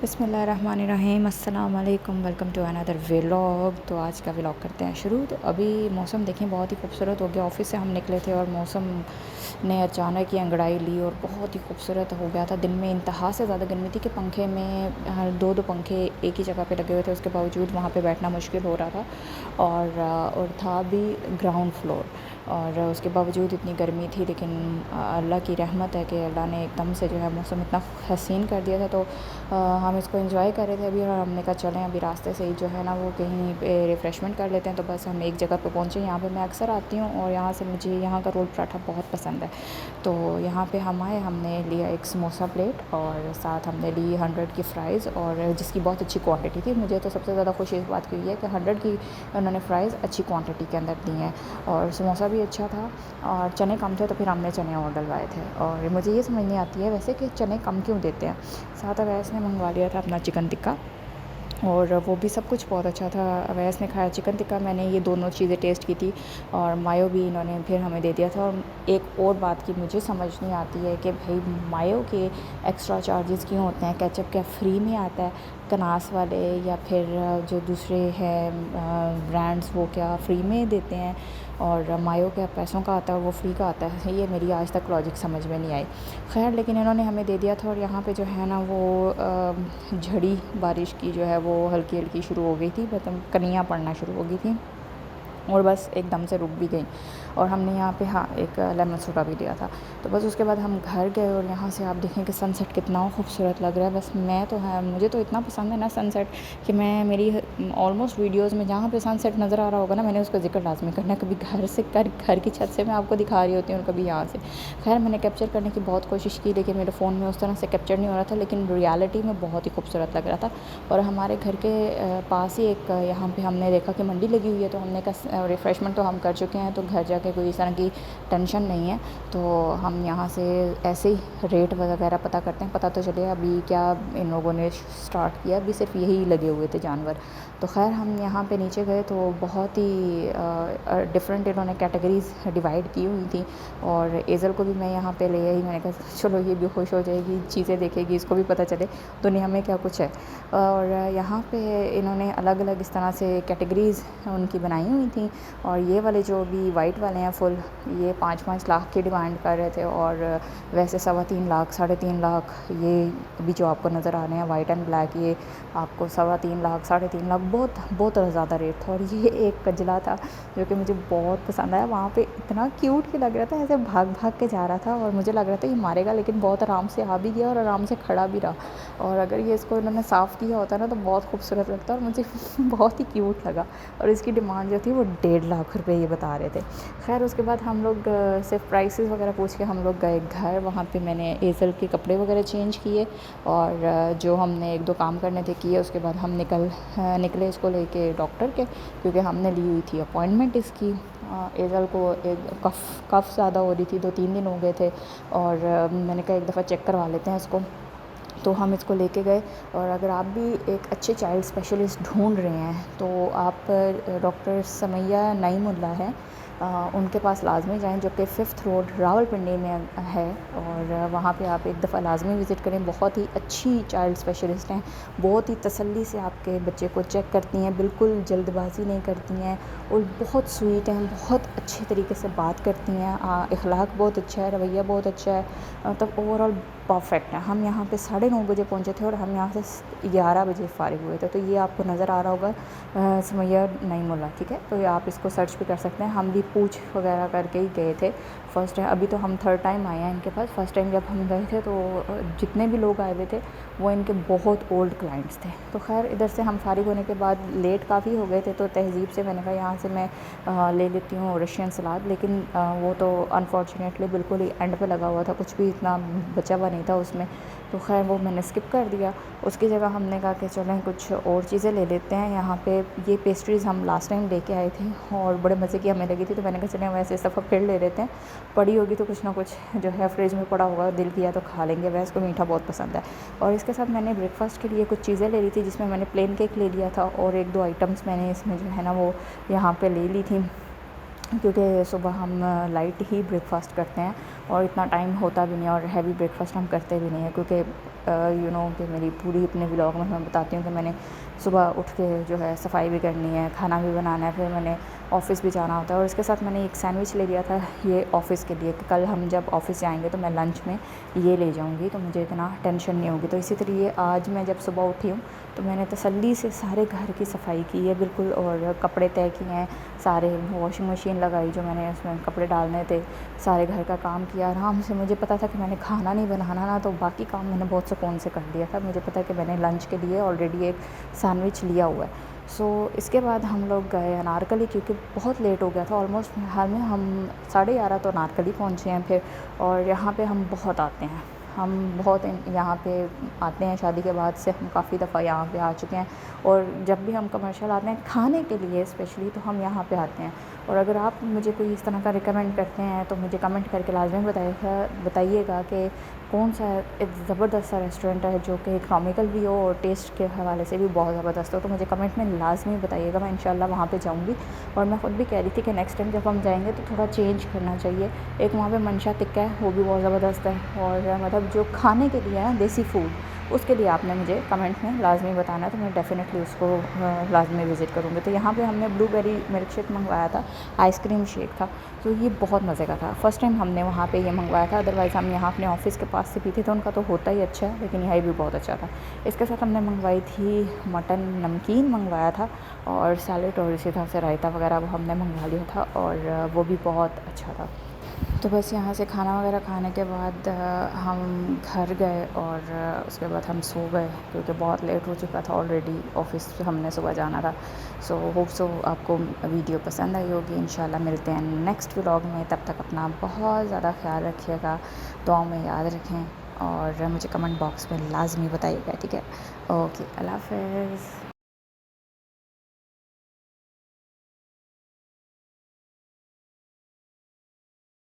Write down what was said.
बिस्मिल्लाहिर्रहमानिर्रहीम, अस्सलाम वालेकुम, वेलकम टू अनदर व्लॉग। तो आज का व्लॉग करते हैं शुरू। तो अभी मौसम देखें बहुत ही खूबसूरत हो गया। ऑफ़िस से हम निकले थे और मौसम ने अचानक ही अंगड़ाई ली और बहुत ही खूबसूरत हो गया था। दिन में इंतहा से ज़्यादा गर्मी थी कि पंखे में दो दो पंखे एक ही जगह पे लगे हुए थे, उसके बावजूद वहाँ पे बैठना मुश्किल हो रहा था। और था भी ग्राउंड फ्लोर, और उसके बावजूद इतनी गर्मी थी। लेकिन अल्लाह की रहमत है कि अल्लाह ने एकदम से जो है मौसम इतना हसीन कर दिया था। तो हम इसको एंजॉय कर रहे थे अभी, और हमने कहा चलें अभी रास्ते से ही जो है ना वो कहीं पे रिफ़्रेशमेंट कर लेते हैं। तो बस हम एक जगह पे पहुँचे। यहाँ पे मैं अक्सर आती हूँ और यहाँ से मुझे यहाँ का रोल पराठा बहुत पसंद है। तो यहाँ पे हम आए, हमने लिया एक समोसा प्लेट और साथ हमने ली 100 की फ़्राइज़, और जिसकी बहुत अच्छी क्वांटिटी थी। मुझे तो सबसे ज़्यादा खुशी इस बात की हुई है कि 100 की उन्होंने फ़्राइज़ अच्छी क्वांटिटी के अंदर दी हैं, और समोसा भी अच्छा था। और चने कम थे तो फिर हमने चने और डलवाए थे। और मुझे ये समझ नहीं आती है वैसे कि चने कम क्यों देते हैं। साथ अवैस ने मंगवा लिया था अपना चिकन टिक्का, और वो भी सब कुछ बहुत अच्छा था। अवैस ने खाया चिकन टिक्का, मैंने ये दोनों चीज़ें टेस्ट की थी, और मायो भी इन्होंने फिर हमें दे दिया था। और एक और बात की मुझे समझ नहीं आती है कि भाई मायो के एक्स्ट्रा चार्जेस क्यों होते हैं। केचप क्या फ्री में आता है कनास वाले, या फिर जो दूसरे हैं ब्रांड्स वो क्या फ्री में देते हैं, और मायो क्या पैसों का आता है और वो फ्री का आता है। ये मेरी आज तक लॉजिक समझ में नहीं आई। खैर, लेकिन इन्होंने हमें दे दिया था। और यहाँ पे जो है ना वो झड़ी बारिश की जो है वो हल्की हल्की शुरू हो गई थी, मतलब कनियाँ पड़ना शुरू हो गई थी, और बस एकदम से रुक भी गई। और हमने यहाँ पे हाँ एक लेमन सोडा भी लिया था। तो बस उसके बाद हम घर गए, और यहाँ से आप देखें कि सनसेट कितना खूबसूरत लग रहा है। बस मैं तो है, मुझे तो इतना पसंद है ना सनसेट कि मैं मेरी ऑलमोस्ट वीडियोस में जहाँ पे सनसेट नज़र आ रहा होगा ना, मैंने उसका जिक्र लाजमी करना है। कभी घर से घर की छत से मैं आपको दिखा रही होती हूँ, और कभी यहाँ से। खैर, मैंने कैप्चर करने की बहुत कोशिश की, लेकिन मेरे फ़ोन में उस तरह से कैप्चर नहीं हो रहा था, लेकिन रियलिटी में बहुत ही खूबसूरत लग रहा था। और हमारे घर के पास ही एक यहाँ पे हमने देखा कि मंडी लगी हुई है, तो हमने कहा रिफ़्रेशमेंट तो हम कर चुके हैं, तो घर जाके कोई इस तरह की टेंशन नहीं है। तो हम यहाँ से ऐसे ही रेट वगैरह पता करते हैं, पता तो चले अभी क्या इन लोगों ने स्टार्ट किया। अभी सिर्फ यही लगे हुए थे जानवर। तो खैर, हम यहाँ पे नीचे गए तो बहुत ही डिफरेंट इन्होंने कैटेगरीज डिवाइड की हुई थी। और एज़ल को भी मैं यहाँ पे ले आई, मैंने कहा चलो ये भी खुश हो जाएगी, चीज़ें देखेगी, इसको भी पता चले दुनिया में क्या कुछ है। और यहाँ पे इन्होंने अलग अलग इस तरह से कैटेगरीज़ उनकी बनाई हुई थी। और ये वाले जो भी वाइट वाले हैं फुल, ये 5-5 लाख की डिमांड कर रहे थे, और वैसे 3.25 लाख 3.5 लाख ये अभी जो आपको नज़र आ रहे हैं वाइट एंड ब्लैक, ये आपको 3.25 लाख 3.5 लाख, बहुत बहुत ज़्यादा रेट था। और ये एक कजला था जो कि मुझे बहुत पसंद आया। वहाँ पे इतना क्यूट भी लग रहा था, ऐसे भाग भाग के जा रहा था, और मुझे लग रहा था ये मारेगा, लेकिन बहुत आराम से आ भी गया और आराम से खड़ा भी रहा। और अगर ये इसको इन्होंने साफ़ किया होता ना तो बहुत खूबसूरत लगता, और मुझे बहुत ही क्यूट लगा। और इसकी डिमांड जो थी वो 1.5 लाख रुपए ये बता रहे थे। खैर, उसके बाद हम लोग सिर्फ प्राइसेस वगैरह पूछ के हम लोग गए घर। वहाँ पे मैंने एज़ल के कपड़े वगैरह चेंज किए, और जो हमने एक दो काम करने थे किए। उसके बाद हम निकले इसको लेके डॉक्टर के, क्योंकि हमने ली हुई थी अपॉइंटमेंट इसकी। एज़ल को एक कफ़ ज़्यादा हो रही थी, 2-3 दिन हो गए थे, और मैंने कहा एक दफ़ा चेक करवा लेते हैं इसको। तो हम इसको लेके गए। और अगर आप भी एक अच्छे चाइल्ड स्पेशलिस्ट ढूंढ रहे हैं तो आप डॉक्टर समैया नईमुल्ला है, उनके पास लाजमी जाएं, जो कि 5th रोड रावलपिंडी में है। और वहाँ पे आप एक दफ़ा लाजमी विज़िट करें। बहुत ही अच्छी चाइल्ड स्पेशलिस्ट हैं, बहुत ही तसल्ली से आपके बच्चे को चेक करती हैं, बिल्कुल जल्दबाजी नहीं करती हैं, और बहुत स्वीट हैं, बहुत अच्छे तरीके से बात करती हैं। इखलाक बहुत अच्छा है, रवैया बहुत अच्छा है, मतलब ओवरऑल परफेक्ट है। हम यहाँ पे 9:30 बजे पहुँचे थे, और हम यहाँ से 11 बजे फ़ारिग हुए थे। तो ये आपको नज़र आ रहा होगा समैया नईमुल्ला, ठीक है। तो ये आप इसको सर्च भी कर सकते हैं। हम भी पूछ वगैरह करके ही गए थे फ़र्स्ट टाइम। अभी तो हम 3rd टाइम आए हैं इनके पास। फ़र्स्ट टाइम जब हम गए थे तो जितने भी लोग आए हुए थे वो इनके बहुत ओल्ड क्लाइंट्स थे। तो खैर, इधर से हम फ़ारिग होने के बाद लेट काफ़ी हो गए थे, तो तहज़ीब से मैंने कहा यहाँ से मैं ले लेती हूँ रशियन सलाद, लेकिन वो तो अनफॉर्चुनेटली बिल्कुल ही एंड पे लगा हुआ था, कुछ भी इतना बचा हुआ नहीं था उसमें। तो खैर वो मैंने स्किप कर दिया। उसकी जगह हमने कहा कि चलें कुछ और चीज़ें ले लेते हैं। यहाँ पे ये पेस्ट्रीज़ हम लास्ट टाइम लेके आए थे और बड़े मज़े की हमें लगी थी, तो मैंने कहा चलें वैसे इस दफ़ा फिर ले लेते हैं। पड़ी होगी तो कुछ ना कुछ जो है फ्रिज में पड़ा होगा, दिल किया तो खा लेंगे। वैसे को मीठा बहुत पसंद है। और इसके साथ मैंने ब्रेकफास्ट के लिए कुछ चीज़ें ले ली थी, जिसमें मैंने प्लेन केक ले लिया था, और 1-2 आइटम्स मैंने इसमें जो है ना वो यहाँ पे ले ली थी, क्योंकि सुबह हम लाइट ही ब्रेकफास्ट करते हैं। और इतना टाइम होता भी नहीं है और हैवी ब्रेकफास्ट हम करते भी नहीं है, क्योंकि कि मेरी पूरी अपने व्लॉग में मैं बताती हूँ कि मैंने सुबह उठ के जो है सफाई भी करनी है, खाना भी बनाना है, फिर मैंने ऑफ़िस भी जाना होता है। और इसके साथ मैंने एक सैंडविच ले लिया था ये ऑफ़िस के लिए कि कल हम जब ऑफ़िस जाएंगे तो मैं लंच में ये ले जाऊंगी, तो मुझे इतना टेंशन नहीं होगी। तो इसी तरीके आज मैं जब सुबह उठी हूँ तो मैंने तसल्ली से सारे घर की सफाई की है बिल्कुल, और कपड़े तय किए हैं सारे, वॉशिंग मशीन लगाई जो मैंने उसमें कपड़े डालने थे, सारे घर का काम किया आराम से। मुझे पता था कि मैंने खाना नहीं बनाना ना, तो बाकी काम मैंने बहुत सुकून से कर दिया था। मुझे पता है कि मैंने लंच के लिए ऑलरेडी एक सैंडविच लिया हुआ है। इसके बाद हम लोग गए अनारकली, क्योंकि बहुत लेट हो गया था। ऑलमोस्ट हाल में हम 11:30 तो अनारकली पहुँचे हैं फिर। और यहाँ पे हम बहुत आते हैं, हम बहुत यहाँ पे आते हैं। शादी के बाद से हम काफ़ी दफ़ा यहाँ पे आ चुके हैं, और जब भी हम कमर्शियल आते हैं खाने के लिए स्पेशली तो हम यहाँ पे आते हैं। और अगर आप मुझे कोई इस तरह का रिकमेंड करते हैं तो मुझे कमेंट करके लाजमी बताइएगा कि कौन सा एक ज़बरदस्त सा रेस्टोरेंट है जो कि इकनॉमिकल भी हो और टेस्ट के हवाले से भी बहुत ज़बरदस्त हो। तो मुझे कमेंट में लाजमी बताइएगा, मैं इंशाल्लाह वहाँ पे जाऊँगी। और मैं ख़ुद भी कह रही थी कि नेक्स्ट टाइम जब हम जाएंगे तो थोड़ा चेंज करना चाहिए। एक वहाँ पे मनशा टिक्का है, वो भी बहुत ज़बरदस्त है। और मतलब जो खाने के लिए है देसी फूड, उसके लिए आपने मुझे कमेंट में लाजमी बताना है, तो मैं डेफ़िनेटली उसको लाजमी विज़िट करूँगी। तो यहाँ पे हमने ब्लूबेरी मिल्क शेक मंगवाया था, आइसक्रीम शेक था, तो ये बहुत मज़े का था। फ़र्स्ट टाइम हमने वहाँ पे ये मंगवाया था, अदरवाइज़ हम यहाँ अपने ऑफ़िस के पास से पीते थे, उनका तो होता ही अच्छा है, लेकिन यही भी बहुत अच्छा था। इसके साथ हमने मंगवाई थी मटन नमकीन मंगवाया था, और सैलेड, और इसी तरह से रायता वगैरह वो हमने मंगवा लिया था, और वो भी बहुत अच्छा था। तो बस यहाँ से खाना वगैरह खाने के बाद हम घर गए, और उसके बाद हम सो गए, क्योंकि बहुत लेट हो चुका था ऑलरेडी, ऑफ़िस हमने सुबह जाना था। होप आपको वीडियो पसंद आई होगी। इंशाल्लाह मिलते हैं नेक्स्ट व्लॉग में, तब तक अपना बहुत ज़्यादा ख्याल रखिएगा, दुआओं में याद रखें, और मुझे कमेंट बॉक्स में लाजमी बताइएगा, ठीक है? ओके, अल्लाह हाफ़िज़।